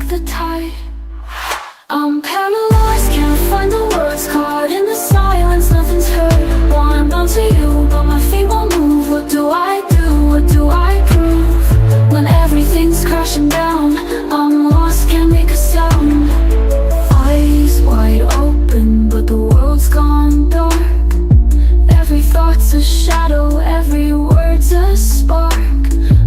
the tide. I'm paralyzed, can't find the words, caught in the silence, nothing's heard. Wanna bounce to you, but my feet won't move. What do I do? What do I prove? When everything's crashing down, I'm lost, can't make a sound. Eyes wide open, but the world's gone dark. Every thought's a shadow, every word's a spark.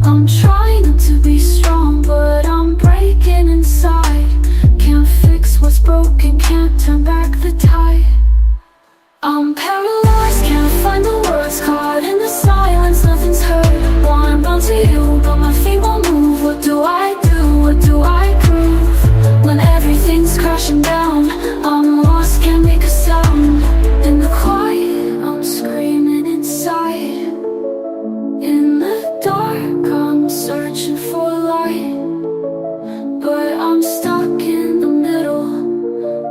I'm trying not to be strong, but I'm breaking inside. Can't fix what's broken, can't turn back the tide. I'm paralyzed, can't find the words, caught in the silence, nothing's heard. Wanna bounce to you, but my feet won't move. What do I do? What do I prove? When everything's crashing down, I'm lost, can't make a sound. In the quiet, I'm screaming inside. In the dark, I'm searching for light, but I'm stuck in the middle,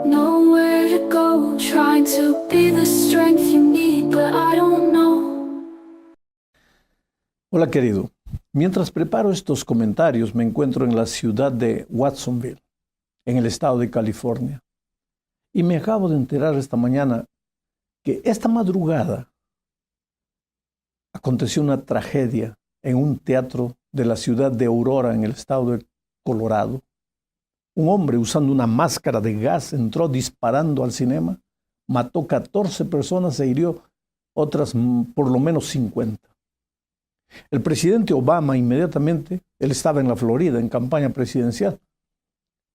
nowhere to go. Trying to be the strength you need, but I don't know. Hola querido, mientras preparo estos comentarios me encuentro en la ciudad de Watsonville, en el estado de California, y me acabo de enterar esta mañana que esta madrugada aconteció una tragedia en un teatro de la ciudad de Aurora, en el estado de Colorado. Un hombre usando una máscara de gas entró disparando al cinema, mató 14 personas e hirió otras por lo menos 50. El presidente Obama inmediatamente, él estaba en la Florida en campaña presidencial,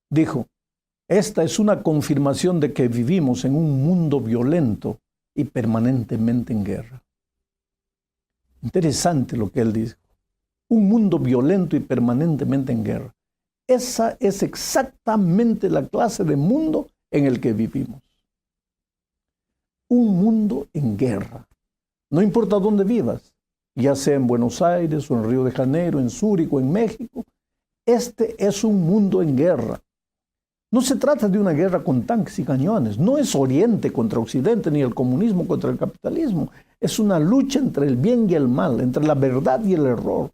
dijo: esta es una confirmación de que vivimos en un mundo violento y permanentemente en guerra. Interesante lo que él dijo. Un mundo violento y permanentemente en guerra. Esa es exactamente la clase de mundo en el que vivimos. Un mundo en guerra. No importa dónde vivas, ya sea en Buenos Aires o en Río de Janeiro, en Zúrich o en México, este es un mundo en guerra. No se trata de una guerra con tanques y cañones. No es Oriente contra Occidente, ni el comunismo contra el capitalismo. Es una lucha entre el bien y el mal, entre la verdad y el error.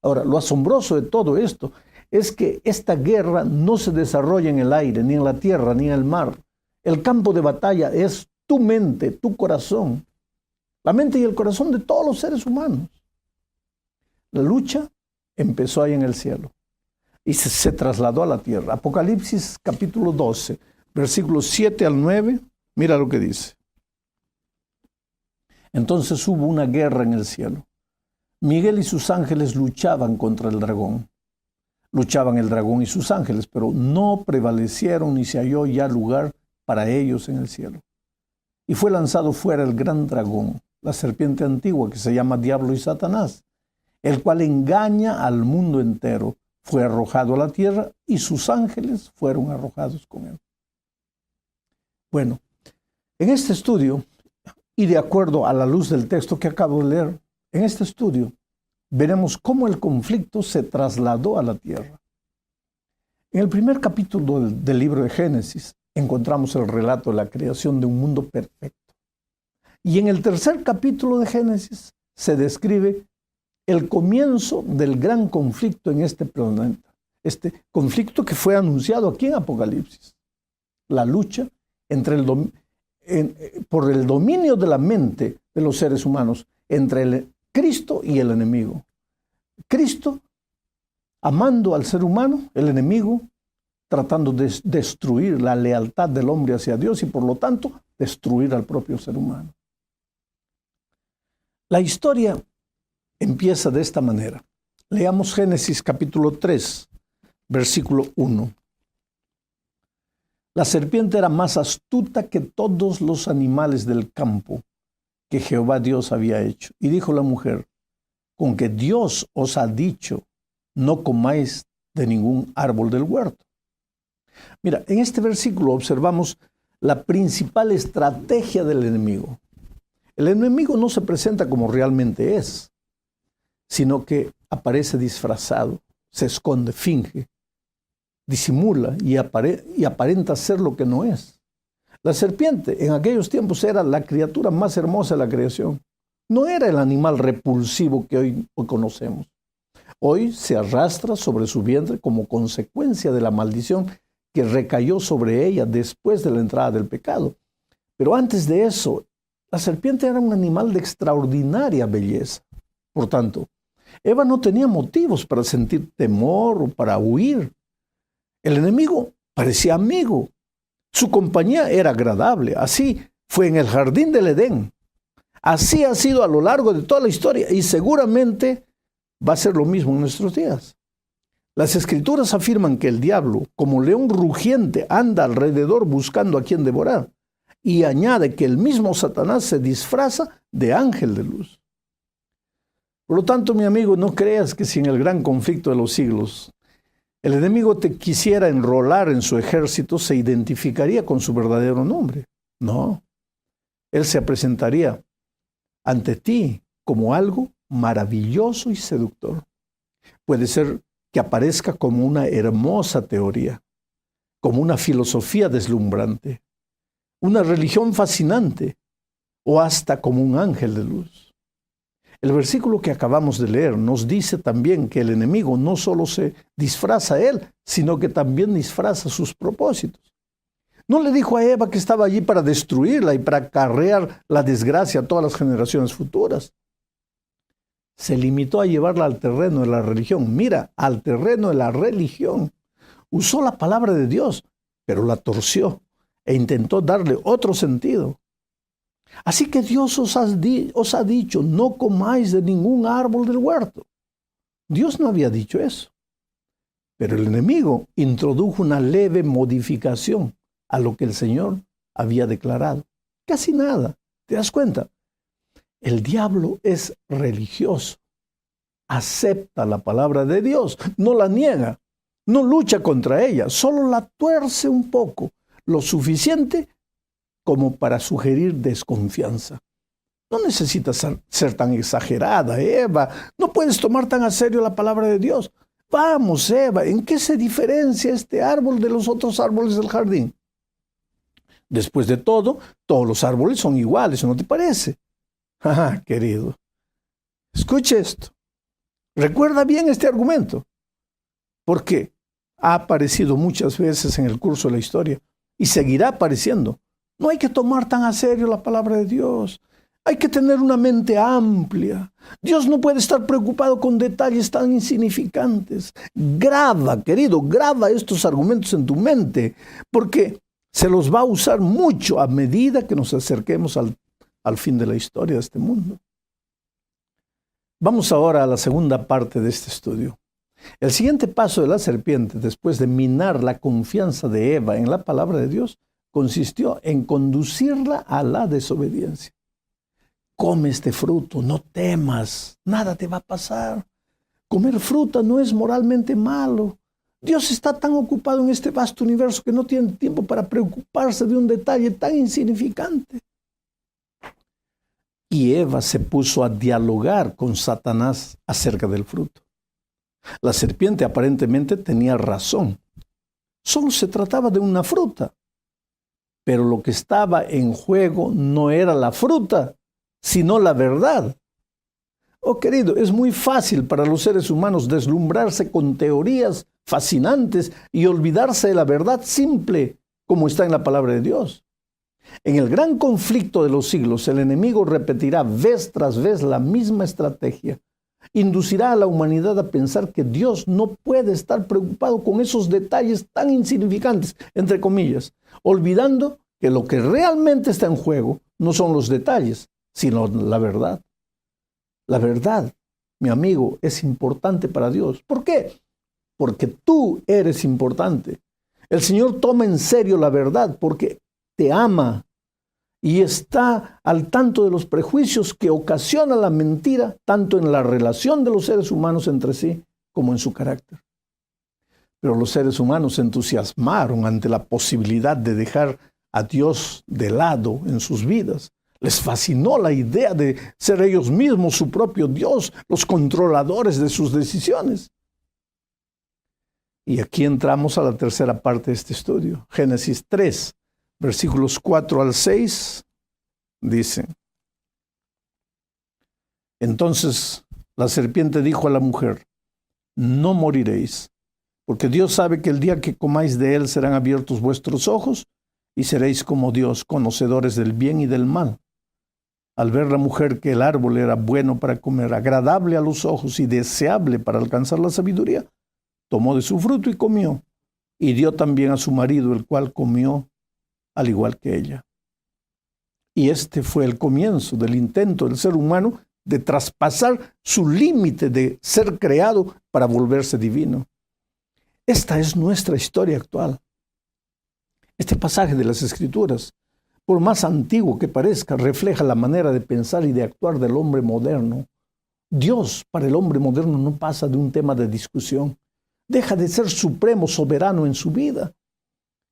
Ahora, lo asombroso de todo esto es que esta guerra no se desarrolla en el aire, ni en la tierra, ni en el mar. El campo de batalla es tu mente, tu corazón. La mente y el corazón de todos los seres humanos. La lucha empezó ahí en el cielo y se trasladó a la tierra. Apocalipsis capítulo 12, versículos 7 al 9, mira lo que dice. Entonces hubo una guerra en el cielo. Miguel y sus ángeles luchaban contra el dragón. Luchaban el dragón y sus ángeles, pero no prevalecieron ni se halló ya lugar para ellos en el cielo. Y fue lanzado fuera el gran dragón, la serpiente antigua que se llama Diablo y Satanás, el cual engaña al mundo entero. Fue arrojado a la tierra y sus ángeles fueron arrojados con él. Bueno, en este estudio, y de acuerdo a la luz del texto que acabo de leer, en este estudio veremos cómo el conflicto se trasladó a la tierra. En el primer capítulo del libro de Génesis encontramos el relato de la creación de un mundo perfecto. Y en el tercer capítulo de Génesis se describe el comienzo del gran conflicto en este planeta. Este conflicto que fue anunciado aquí en Apocalipsis. La lucha entre por el dominio de la mente de los seres humanos entre el Cristo y el enemigo. Cristo amando al ser humano, el enemigo tratando de destruir la lealtad del hombre hacia Dios y por lo tanto destruir al propio ser humano. La historia empieza de esta manera. Leamos Génesis capítulo 3, versículo 1. La serpiente era más astuta que todos los animales del campo que Jehová Dios había hecho. Y dijo la mujer: con que Dios os ha dicho, no comáis de ningún árbol del huerto. Mira, en este versículo observamos la principal estrategia del enemigo. El enemigo no se presenta como realmente es, sino que aparece disfrazado, se esconde, finge, disimula y aparenta ser lo que no es. La serpiente en aquellos tiempos era la criatura más hermosa de la creación. No era el animal repulsivo que hoy conocemos. Hoy se arrastra sobre su vientre como consecuencia de la maldición que recayó sobre ella después de la entrada del pecado. Pero antes de eso, la serpiente era un animal de extraordinaria belleza. Por tanto, Eva no tenía motivos para sentir temor o para huir. El enemigo parecía amigo. Su compañía era agradable. Así fue en el jardín del Edén. Así ha sido a lo largo de toda la historia y seguramente va a ser lo mismo en nuestros días. Las Escrituras afirman que el diablo, como león rugiente, anda alrededor buscando a quien devorar. Y añade que el mismo Satanás se disfraza de ángel de luz. Por lo tanto, mi amigo, no creas que si en el gran conflicto de los siglos el enemigo te quisiera enrolar en su ejército, se identificaría con su verdadero nombre. No, él se presentaría ante ti como algo maravilloso y seductor. Puede ser que aparezca como una hermosa teoría, como una filosofía deslumbrante, una religión fascinante o hasta como un ángel de luz. El versículo que acabamos de leer nos dice también que el enemigo no solo se disfraza a él, sino que también disfraza sus propósitos. No le dijo a Eva que estaba allí para destruirla y para acarrear la desgracia a todas las generaciones futuras. Se limitó a llevarla al terreno de la religión. Mira, al terreno de la religión. Usó la palabra de Dios, pero la torció e intentó darle otro sentido. Así que Dios os ha dicho, no comáis de ningún árbol del huerto. Dios no había dicho eso. Pero el enemigo introdujo una leve modificación a lo que el Señor había declarado. Casi nada. ¿Te das cuenta? El diablo es religioso. Acepta la palabra de Dios, no la niega, no lucha contra ella, solo la tuerce un poco, lo suficiente como para sugerir desconfianza. No necesitas ser tan exagerada, Eva. No puedes tomar tan a serio la palabra de Dios. Vamos, Eva, ¿en qué se diferencia este árbol de los otros árboles del jardín? Después de todo, todos los árboles son iguales, ¿no te parece? Ah, querido, escuche esto. Recuerda bien este argumento, porque ha aparecido muchas veces en el curso de la historia y seguirá apareciendo. No hay que tomar tan a serio la palabra de Dios. Hay que tener una mente amplia. Dios no puede estar preocupado con detalles tan insignificantes. Graba, querido, graba estos argumentos en tu mente, porque se los va a usar mucho a medida que nos acerquemos al fin de la historia de este mundo. Vamos ahora a la segunda parte de este estudio. El siguiente paso de la serpiente, después de minar la confianza de Eva en la palabra de Dios, consistió en conducirla a la desobediencia. Come este fruto, no temas, nada te va a pasar. Comer fruta no es moralmente malo. Dios está tan ocupado en este vasto universo que no tiene tiempo para preocuparse de un detalle tan insignificante. Y Eva se puso a dialogar con Satanás acerca del fruto. La serpiente aparentemente tenía razón. Solo se trataba de una fruta. Pero lo que estaba en juego no era la fruta, sino la verdad. Oh, querido, es muy fácil para los seres humanos deslumbrarse con teorías fascinantes y olvidarse de la verdad simple, como está en la palabra de Dios. En el gran conflicto de los siglos, el enemigo repetirá vez tras vez la misma estrategia. Inducirá a la humanidad a pensar que Dios no puede estar preocupado con esos detalles tan insignificantes, entre comillas, olvidando que lo que realmente está en juego no son los detalles, sino la verdad. La verdad, mi amigo, es importante para Dios. ¿Por qué? Porque tú eres importante. El Señor toma en serio la verdad porque te ama y está al tanto de los prejuicios que ocasiona la mentira, tanto en la relación de los seres humanos entre sí como en su carácter. Pero los seres humanos se entusiasmaron ante la posibilidad de dejar a Dios de lado en sus vidas. Les fascinó la idea de ser ellos mismos su propio Dios, los controladores de sus decisiones. Y aquí entramos a la tercera parte de este estudio. Génesis 3, versículos 4 al 6, dice: Entonces la serpiente dijo a la mujer: no moriréis, porque Dios sabe que el día que comáis de él serán abiertos vuestros ojos y seréis como Dios, conocedores del bien y del mal. Al ver la mujer que el árbol era bueno para comer, agradable a los ojos y deseable para alcanzar la sabiduría, tomó de su fruto y comió, y dio también a su marido, el cual comió al igual que ella. Y este fue el comienzo del intento del ser humano de traspasar su límite de ser creado para volverse divino. Esta es nuestra historia actual. Este pasaje de las Escrituras, por más antiguo que parezca, refleja la manera de pensar y de actuar del hombre moderno. Dios, para el hombre moderno, no pasa de un tema de discusión. Deja de ser supremo, soberano en su vida.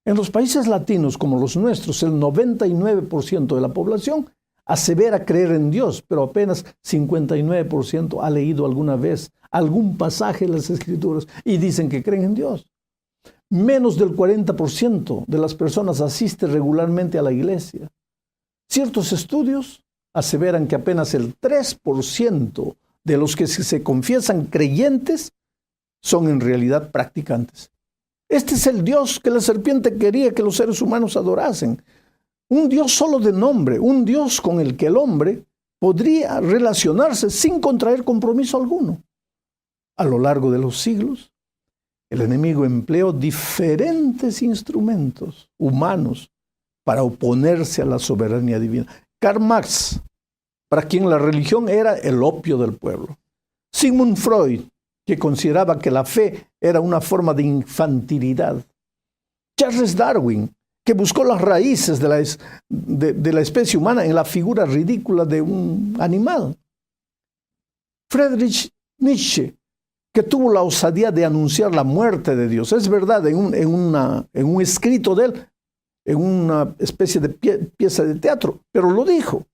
En los países latinos como los nuestros, el 99% de la población asevera creer en Dios, pero apenas 59% ha leído alguna vez algún pasaje de las Escrituras y dicen que creen en Dios. Menos del 40% de las personas asiste regularmente a la iglesia. Ciertos estudios aseveran que apenas el 3% de los que se confiesan creyentes son en realidad practicantes. Este es el Dios que la serpiente quería que los seres humanos adorasen. Un Dios solo de nombre, un Dios con el que el hombre podría relacionarse sin contraer compromiso alguno. A lo largo de los siglos, el enemigo empleó diferentes instrumentos humanos para oponerse a la soberanía divina. Karl Marx, para quien la religión era el opio del pueblo. Sigmund Freud, que consideraba que la fe era una forma de infantilidad. Charles Darwin, que buscó las raíces de la especie humana en la figura ridícula de un animal. Friedrich Nietzsche, que tuvo la osadía de anunciar la muerte de Dios. Es verdad, en un escrito de él, en una especie de pieza de teatro, pero lo dijo.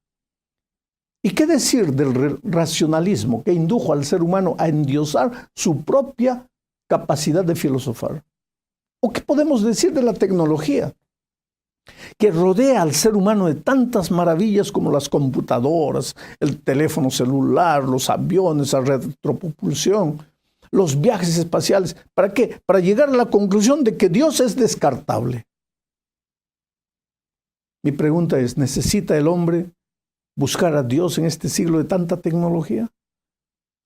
¿Y qué decir del racionalismo que indujo al ser humano a endiosar su propia capacidad de filosofar? ¿O qué podemos decir de la tecnología que rodea al ser humano de tantas maravillas como las computadoras, el teléfono celular, los aviones a retropropulsión, los viajes espaciales? ¿Para qué? Para llegar a la conclusión de que Dios es descartable. Mi pregunta es, ¿necesita el hombre buscar a Dios en este siglo de tanta tecnología?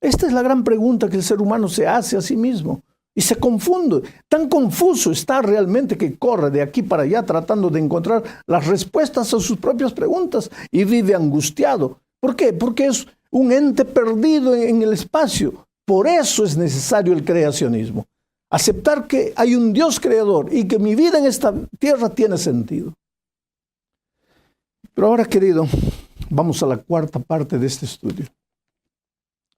Esta es la gran pregunta que el ser humano se hace a sí mismo y se confunde. Tan confuso está realmente que corre de aquí para allá tratando de encontrar las respuestas a sus propias preguntas y vive angustiado. ¿Por qué? Porque es un ente perdido en el espacio. Por eso es necesario el creacionismo. Aceptar que hay un Dios creador y que mi vida en esta tierra tiene sentido. Pero ahora, querido, vamos a la cuarta parte de este estudio.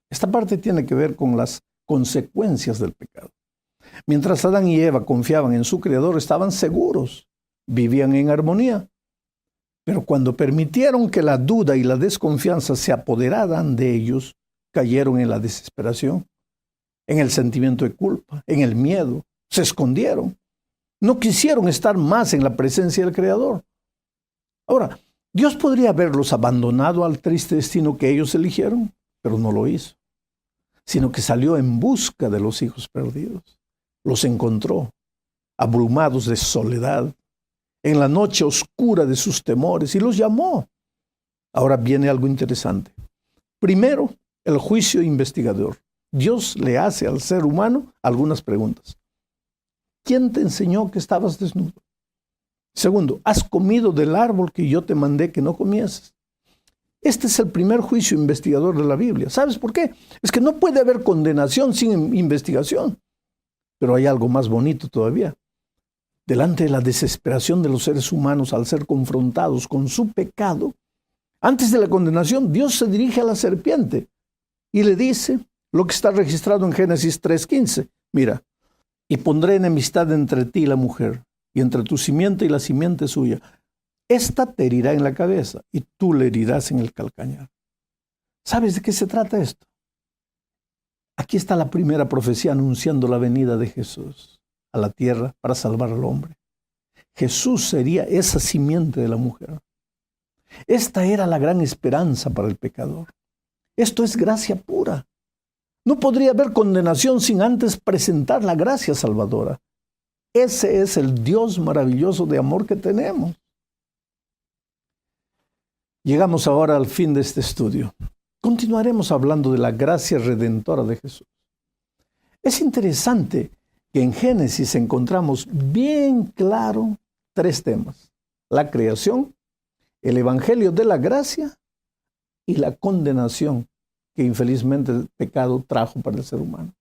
Esta parte tiene que ver con las consecuencias del pecado. Mientras Adán y Eva confiaban en su Creador, estaban seguros, vivían en armonía. Pero cuando permitieron que la duda y la desconfianza se apoderaran de ellos, cayeron en la desesperación, en el sentimiento de culpa, en el miedo, se escondieron. No quisieron estar más en la presencia del Creador. Ahora, Dios podría haberlos abandonado al triste destino que ellos eligieron, pero no lo hizo, sino que salió en busca de los hijos perdidos. Los encontró, abrumados de soledad, en la noche oscura de sus temores, y los llamó. Ahora viene algo interesante. Primero, el juicio investigador. Dios le hace al ser humano algunas preguntas. ¿Quién te enseñó que estabas desnudo? Segundo, ¿has comido del árbol que yo te mandé que no comieses? Este es el primer juicio investigador de la Biblia. ¿Sabes por qué? Es que no puede haber condenación sin investigación. Pero hay algo más bonito todavía. Delante de la desesperación de los seres humanos al ser confrontados con su pecado, antes de la condenación, Dios se dirige a la serpiente y le dice lo que está registrado en Génesis 3:15. Mira, y pondré enemistad entre ti y la mujer, y entre tu simiente y la simiente suya. Esta te herirá en la cabeza y tú le herirás en el calcañar. ¿Sabes de qué se trata esto? Aquí está la primera profecía anunciando la venida de Jesús a la tierra para salvar al hombre. Jesús sería esa simiente de la mujer. Esta era la gran esperanza para el pecador. Esto es gracia pura. No podría haber condenación sin antes presentar la gracia salvadora. Ese es el Dios maravilloso de amor que tenemos. Llegamos ahora al fin de este estudio. Continuaremos hablando de la gracia redentora de Jesús. Es interesante que en Génesis encontramos bien claro 3 temas: la creación, el evangelio de la gracia y la condenación que infelizmente el pecado trajo para el ser humano.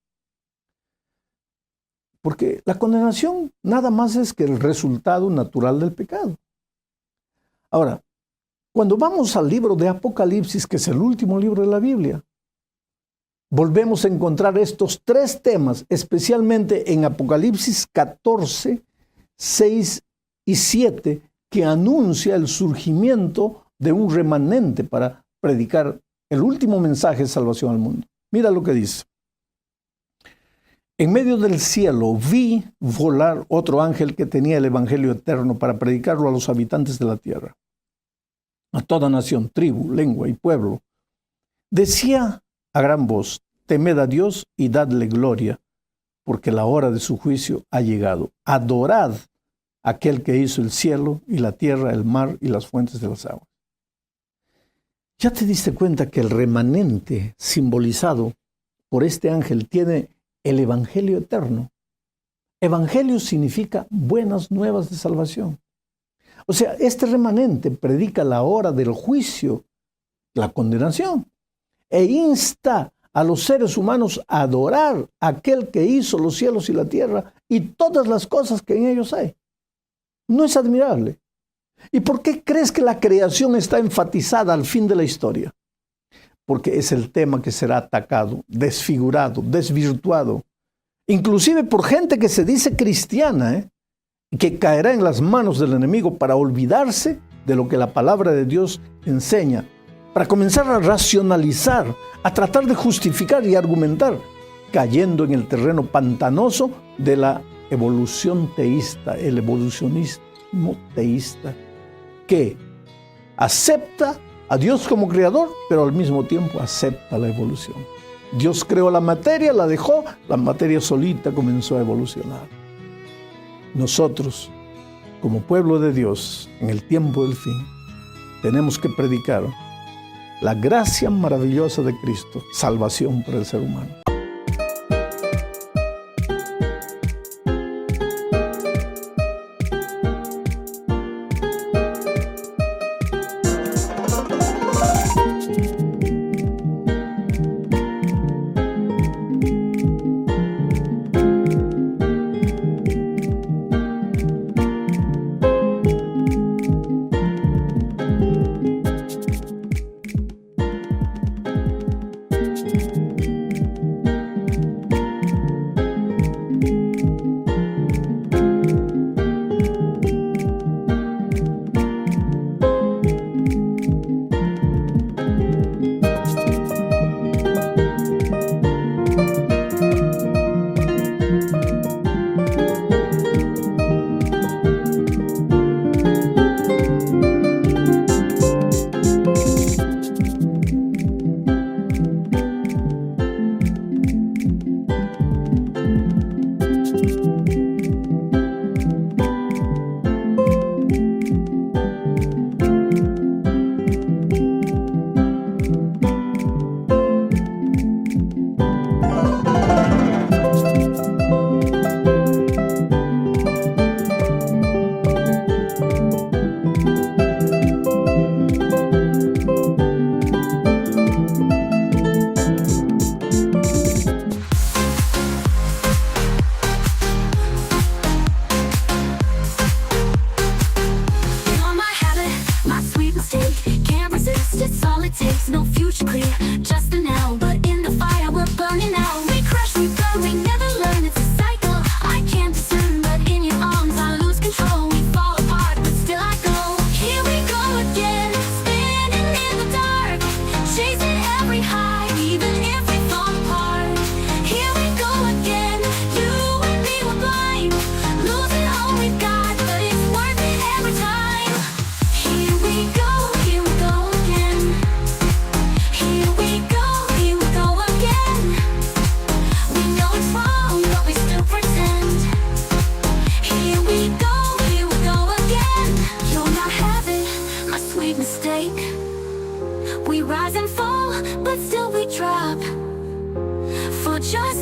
Porque la condenación nada más es que el resultado natural del pecado. Ahora, cuando vamos al libro de Apocalipsis, que es el último libro de la Biblia, volvemos a encontrar estos 3 temas, especialmente en Apocalipsis 14, 6 y 7, que anuncia el surgimiento de un remanente para predicar el último mensaje de salvación al mundo. Mira lo que dice. En medio del cielo vi volar otro ángel que tenía el evangelio eterno para predicarlo a los habitantes de la tierra, a toda nación, tribu, lengua y pueblo. Decía a gran voz: temed a Dios y dadle gloria, porque la hora de su juicio ha llegado. Adorad a aquel que hizo el cielo y la tierra, el mar y las fuentes de las aguas. ¿Ya te diste cuenta que el remanente simbolizado por este ángel tiene el evangelio eterno? Evangelio significa buenas nuevas de salvación. O sea, este remanente predica la hora del juicio, la condenación, e insta a los seres humanos a adorar a aquel que hizo los cielos y la tierra y todas las cosas que en ellos hay. ¿No es admirable? ¿Y por qué crees que la creación está enfatizada al fin de la historia? Porque es el tema que será atacado, desfigurado, desvirtuado, inclusive por gente que se dice cristiana, que caerá en las manos del enemigo para olvidarse de lo que la palabra de Dios enseña, para comenzar a racionalizar, a tratar de justificar y argumentar, cayendo en el terreno pantanoso de la evolución teísta, el evolucionismo teísta, que acepta a Dios como creador, pero al mismo tiempo acepta la evolución. Dios creó la materia, la dejó, la materia solita comenzó a evolucionar. Nosotros, como pueblo de Dios, en el tiempo del fin, tenemos que predicar la gracia maravillosa de Cristo, salvación para el ser humano.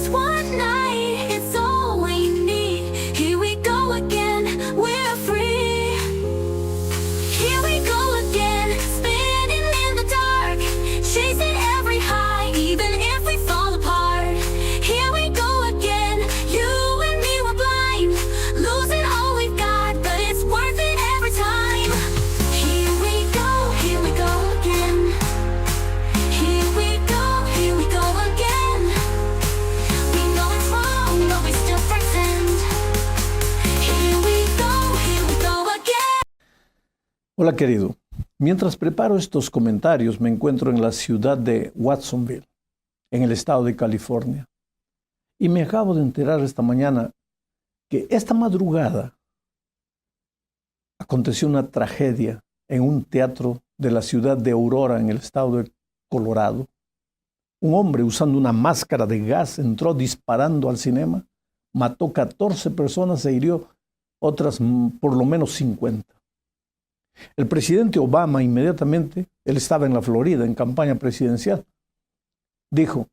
just one night, it's all we need. Here we go again, we're free. Here we go again, spinning in the dark, chasing every high, even if we fall apart. Here we go again, you and me were blind, losing all we've got, but it's worth it every time. Here we go again. Here we go again. We know it's wrong, but we still pretend. Here we go again. Hola querido, mientras preparo estos comentarios me encuentro en la ciudad de Watsonville, en el estado de California. Y me acabo de enterar esta mañana que esta madrugada aconteció una tragedia en un teatro de la ciudad de Aurora, en el estado de Colorado. Un hombre usando una máscara de gas entró disparando al cinema, mató 14 personas e hirió otras por lo menos 50. El presidente Obama inmediatamente, él estaba en la Florida en campaña presidencial, dijo: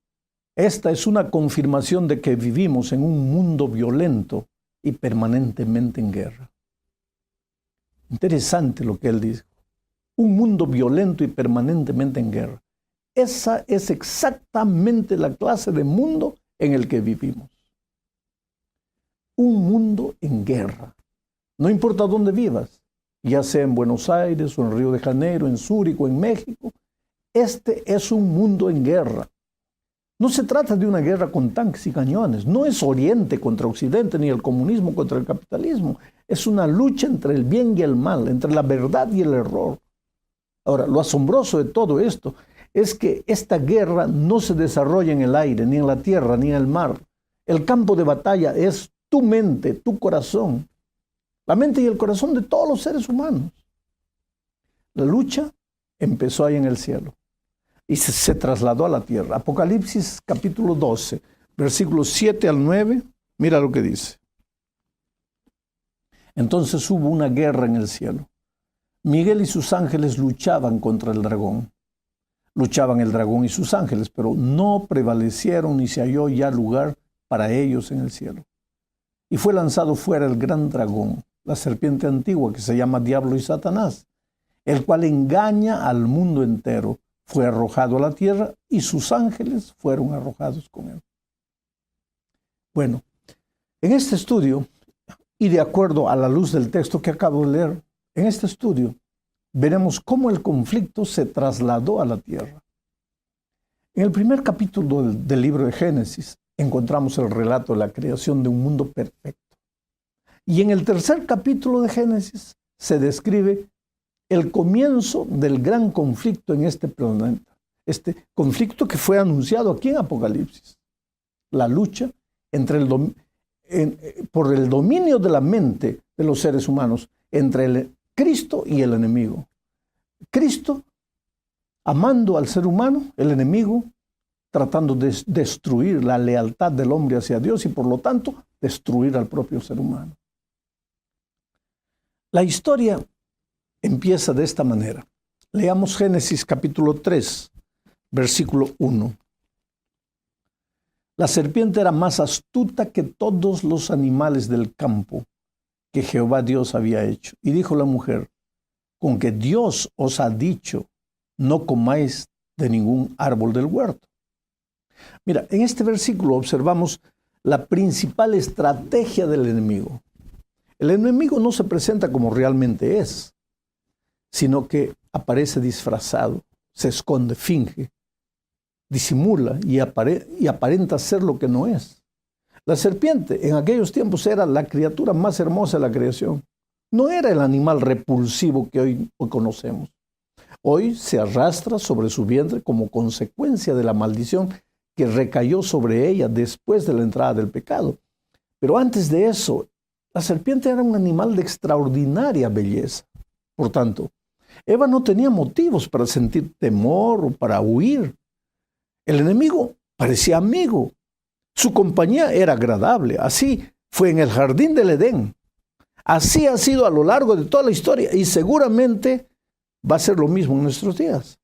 esta es una confirmación de que vivimos en un mundo violento y permanentemente en guerra. Interesante lo que él dijo. Un mundo violento y permanentemente en guerra. Esa es exactamente la clase de mundo en el que vivimos. Un mundo en guerra. No importa dónde vivas, ya sea en Buenos Aires o en Río de Janeiro, en Zúrich o en México, este es un mundo en guerra. No se trata de una guerra con tanques y cañones. No es Oriente contra Occidente, ni el comunismo contra el capitalismo. Es una lucha entre el bien y el mal, entre la verdad y el error. Ahora, lo asombroso de todo esto es que esta guerra no se desarrolla en el aire, ni en la tierra, ni en el mar. El campo de batalla es tu mente, tu corazón. La mente y el corazón de todos los seres humanos. La lucha empezó ahí en el cielo y se trasladó a la tierra. Apocalipsis capítulo 12, versículos 7 al 9, mira lo que dice. Entonces hubo una guerra en el cielo. Miguel y sus ángeles luchaban contra el dragón. Luchaban el dragón y sus ángeles, pero no prevalecieron ni se halló ya lugar para ellos en el cielo. Y fue lanzado fuera el gran dragón, la serpiente antigua que se llama Diablo y Satanás, el cual engaña al mundo entero. Fue arrojado a la tierra y sus ángeles fueron arrojados con él. Bueno, en este estudio, y de acuerdo a la luz del texto que acabo de leer, en este estudio veremos cómo el conflicto se trasladó a la tierra. En el primer capítulo del libro de Génesis encontramos el relato de la creación de un mundo perfecto. Y en el tercer capítulo de Génesis se describe el comienzo del gran conflicto en este planeta. Este conflicto que fue anunciado aquí en Apocalipsis. La lucha entre por el dominio de la mente de los seres humanos entre el Cristo y el enemigo. Cristo amando al ser humano, el enemigo tratando de destruir la lealtad del hombre hacia Dios y por lo tanto destruir al propio ser humano. La historia empieza de esta manera. Leamos Génesis capítulo 3, versículo 1. La serpiente era más astuta que todos los animales del campo que Jehová Dios había hecho. Y dijo la mujer: con que Dios os ha dicho, no comáis de ningún árbol del huerto. Mira, en este versículo observamos la principal estrategia del enemigo. El enemigo no se presenta como realmente es, sino que aparece disfrazado, se esconde, finge, disimula y aparenta ser lo que no es. La serpiente en aquellos tiempos era la criatura más hermosa de la creación. No era el animal repulsivo que hoy conocemos. Hoy se arrastra sobre su vientre como consecuencia de la maldición que recayó sobre ella después de la entrada del pecado. Pero antes de eso, la serpiente era un animal de extraordinaria belleza. Por tanto, Eva no tenía motivos para sentir temor o para huir. El enemigo parecía amigo. Su compañía era agradable. Así fue en el jardín del Edén. Así ha sido a lo largo de toda la historia y seguramente va a ser lo mismo en nuestros días.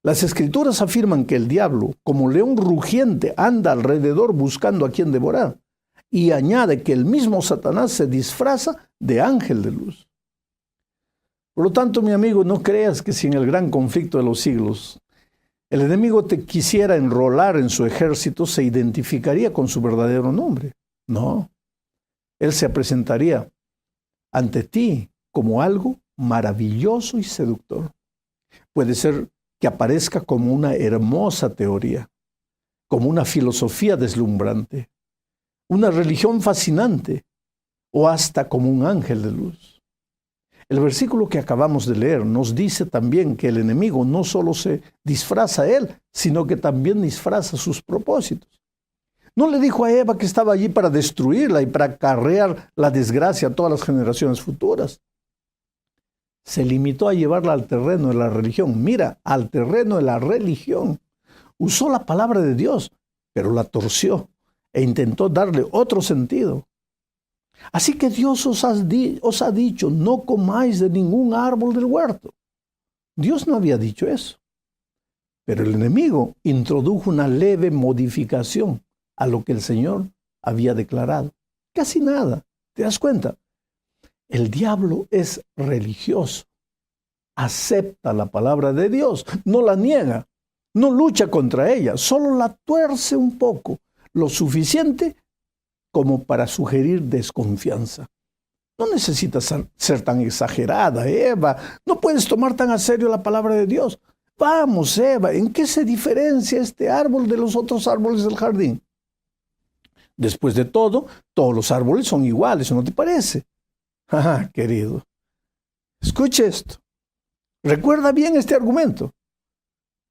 Las Escrituras afirman que el diablo, como león rugiente, anda alrededor buscando a quien devorar. Y añade que el mismo Satanás se disfraza de ángel de luz. Por lo tanto, mi amigo, no creas que si en el gran conflicto de los siglos el enemigo te quisiera enrolar en su ejército, se identificaría con su verdadero nombre. No, él se presentaría ante ti como algo maravilloso y seductor. Puede ser que aparezca como una hermosa teoría, como una filosofía deslumbrante, una religión fascinante o hasta como un ángel de luz. El versículo que acabamos de leer nos dice también que el enemigo no solo se disfraza a él, sino que también disfraza sus propósitos. No le dijo a Eva que estaba allí para destruirla y para acarrear la desgracia a todas las generaciones futuras. Se limitó a llevarla al terreno de la religión. Mira, al terreno de la religión. Usó la palabra de Dios, pero la torció e intentó darle otro sentido. Así que Dios os ha dicho, no comáis de ningún árbol del huerto. Dios no había dicho eso. Pero el enemigo introdujo una leve modificación a lo que el Señor había declarado. Casi nada. ¿Te das cuenta? El diablo es religioso. Acepta la palabra de Dios, no la niega, no lucha contra ella, solo la tuerce un poco, lo suficiente como para sugerir desconfianza. No necesitas ser tan exagerada, Eva. No puedes tomar tan a serio la palabra de Dios. Vamos, Eva, ¿en qué se diferencia este árbol de los otros árboles del jardín? Después de todo, todos los árboles son iguales, ¿no te parece? Ah, querido, escuche esto. Recuerda bien este argumento,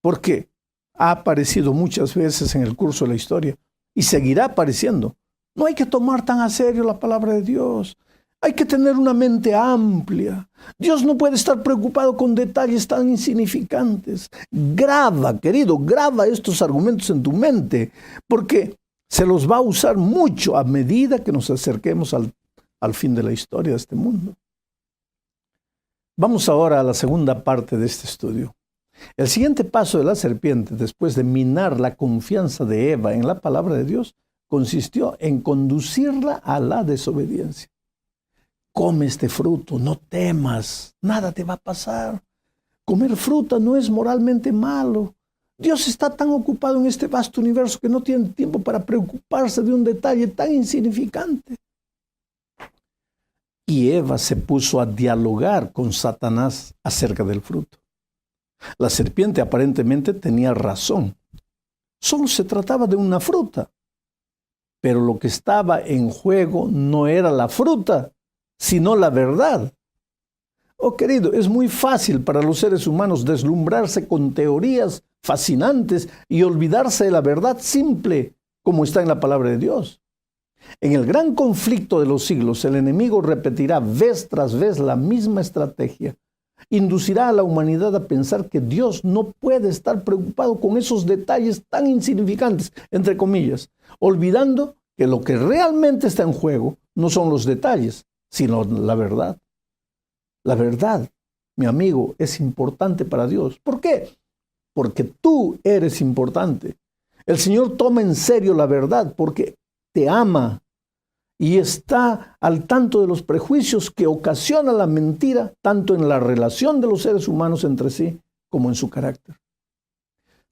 porque ha aparecido muchas veces en el curso de la historia y seguirá apareciendo. No hay que tomar tan a serio la palabra de Dios. Hay que tener una mente amplia. Dios no puede estar preocupado con detalles tan insignificantes. Graba, querido, graba estos argumentos en tu mente, porque se los va a usar mucho a medida que nos acerquemos al fin de la historia de este mundo. Vamos ahora a la segunda parte de este estudio. El siguiente paso de la serpiente, después de minar la confianza de Eva en la palabra de Dios, consistió en conducirla a la desobediencia. Come este fruto, no temas, nada te va a pasar. Comer fruta no es moralmente malo. Dios está tan ocupado en este vasto universo que no tiene tiempo para preocuparse de un detalle tan insignificante. Y Eva se puso a dialogar con Satanás acerca del fruto. La serpiente aparentemente tenía razón. Solo se trataba de una fruta. Pero lo que estaba en juego no era la fruta, sino la verdad. Oh, querido, es muy fácil para los seres humanos deslumbrarse con teorías fascinantes y olvidarse de la verdad simple, como está en la palabra de Dios. En el gran conflicto de los siglos, el enemigo repetirá vez tras vez la misma estrategia. Inducirá a la humanidad a pensar que Dios no puede estar preocupado con esos detalles tan insignificantes, entre comillas, olvidando que lo que realmente está en juego no son los detalles, sino la verdad. La verdad, mi amigo, es importante para Dios. ¿Por qué? Porque tú eres importante. El Señor toma en serio la verdad porque te ama y está al tanto de los prejuicios que ocasiona la mentira, tanto en la relación de los seres humanos entre sí como en su carácter.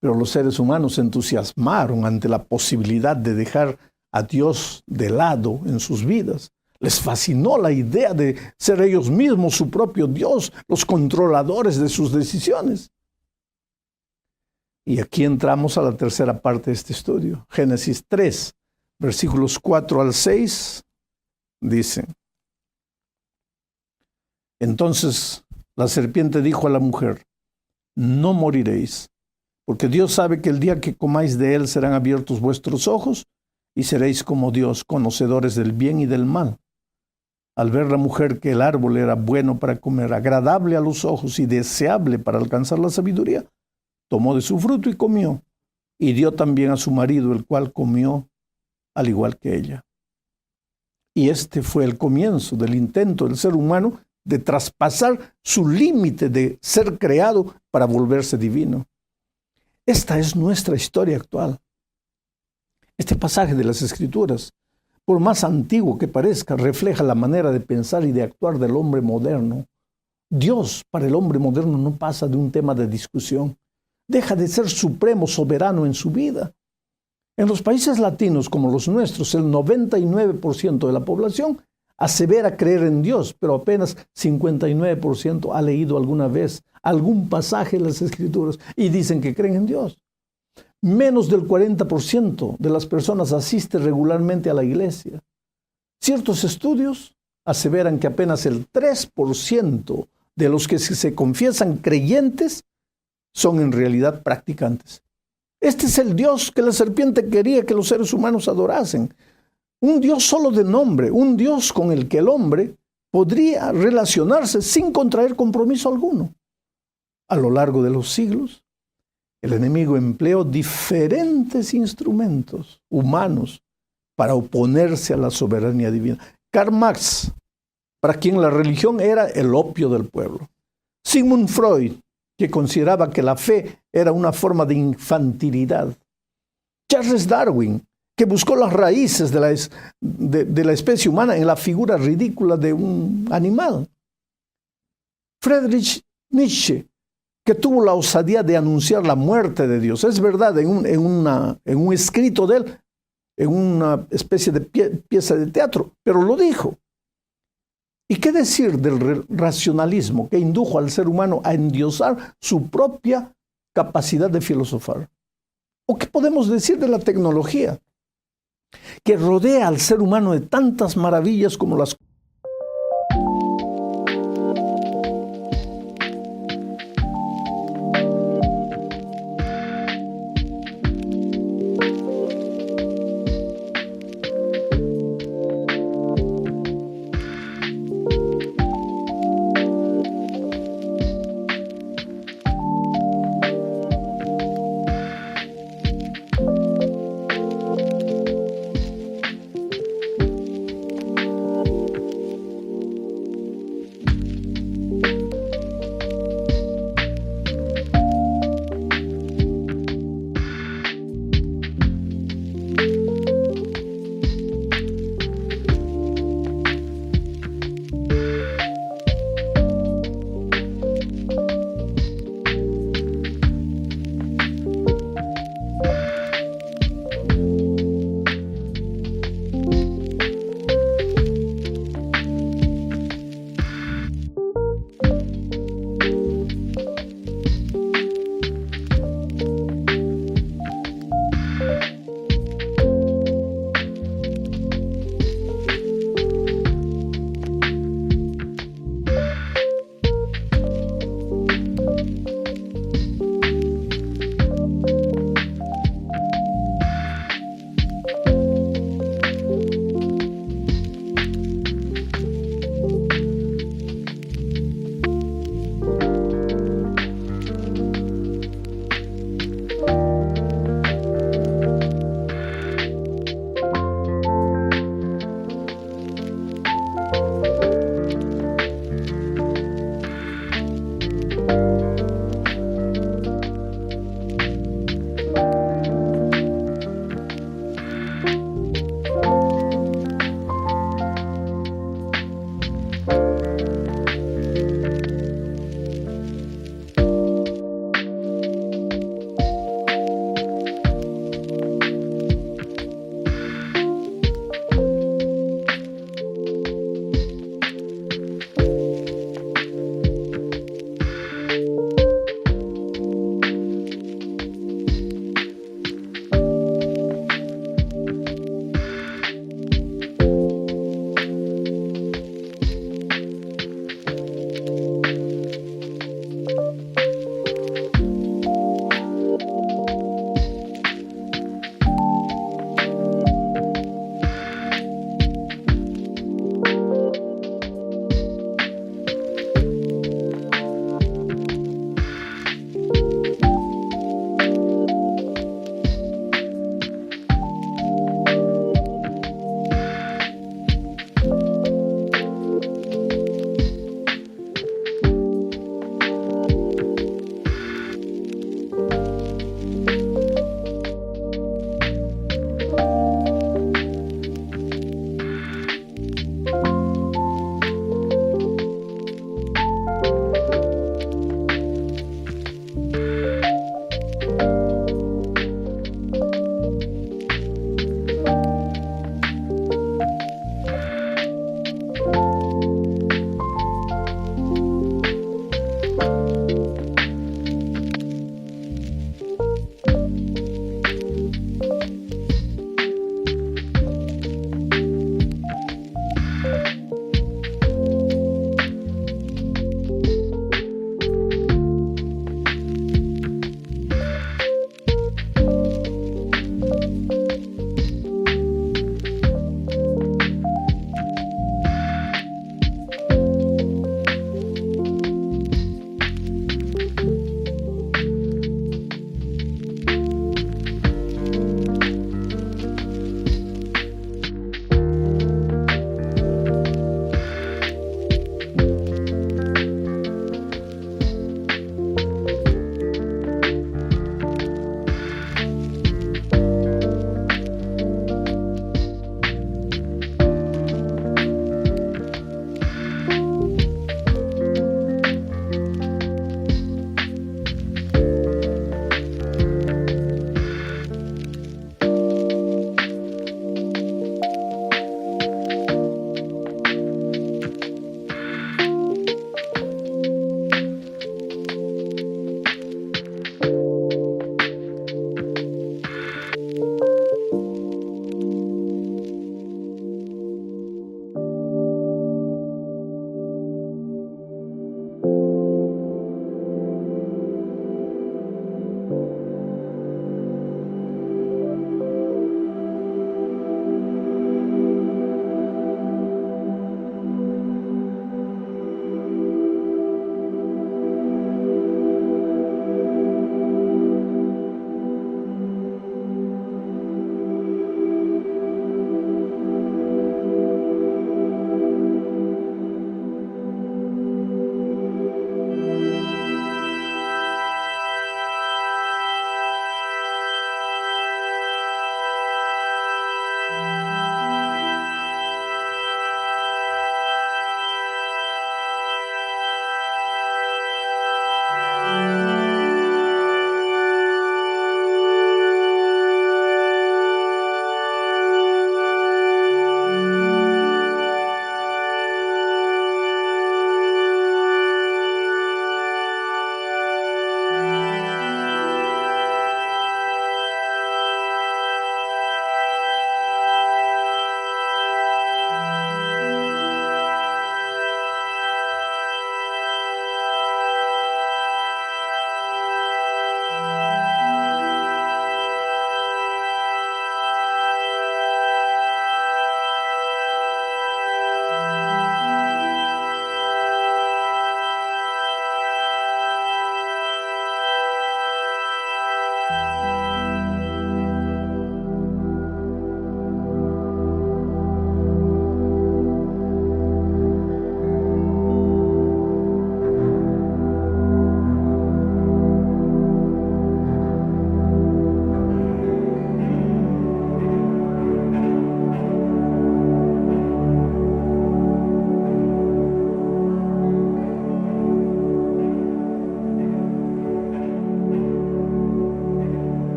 Pero los seres humanos se entusiasmaron ante la posibilidad de dejar a Dios de lado en sus vidas. Les fascinó la idea de ser ellos mismos su propio Dios, los controladores de sus decisiones. Y aquí entramos a la tercera parte de este estudio. Génesis 3, versículos 4 al 6, dice: Entonces la serpiente dijo a la mujer: No moriréis, porque Dios sabe que el día que comáis de él serán abiertos vuestros ojos y seréis como Dios, conocedores del bien y del mal. Al ver la mujer que el árbol era bueno para comer, agradable a los ojos y deseable para alcanzar la sabiduría, tomó de su fruto y comió, y dio también a su marido, el cual comió al igual que ella. Y este fue el comienzo del intento del ser humano de traspasar su límite de ser creado para volverse divino. Esta es nuestra historia actual. Este pasaje de las Escrituras, por más antiguo que parezca, refleja la manera de pensar y de actuar del hombre moderno. Dios para el hombre moderno no pasa de un tema de discusión. Deja de ser supremo, soberano en su vida. En los países latinos como los nuestros, el 99% de la población asevera creer en Dios, pero apenas 59% ha leído alguna vez algún pasaje de las Escrituras y dicen que creen en Dios. Menos del 40% de las personas asiste regularmente a la iglesia. Ciertos estudios aseveran que apenas el 3% de los que se confiesan creyentes son en realidad practicantes. Este es el Dios que la serpiente quería que los seres humanos adorasen. Un Dios solo de nombre, un Dios con el que el hombre podría relacionarse sin contraer compromiso alguno. A lo largo de los siglos, el enemigo empleó diferentes instrumentos humanos para oponerse a la soberanía divina. Karl Marx, para quien la religión era el opio del pueblo. Sigmund Freud, que consideraba que la fe era una forma de infantilidad. Charles Darwin, que buscó las raíces de la especie humana en la figura ridícula de un animal. Friedrich Nietzsche, que tuvo la osadía de anunciar la muerte de Dios. Es verdad, en un escrito de él, en una especie de pieza de teatro, pero lo dijo. ¿Y qué decir del racionalismo que indujo al ser humano a endiosar su propia capacidad de filosofar? ¿O qué podemos decir de la tecnología que rodea al ser humano de tantas maravillas como las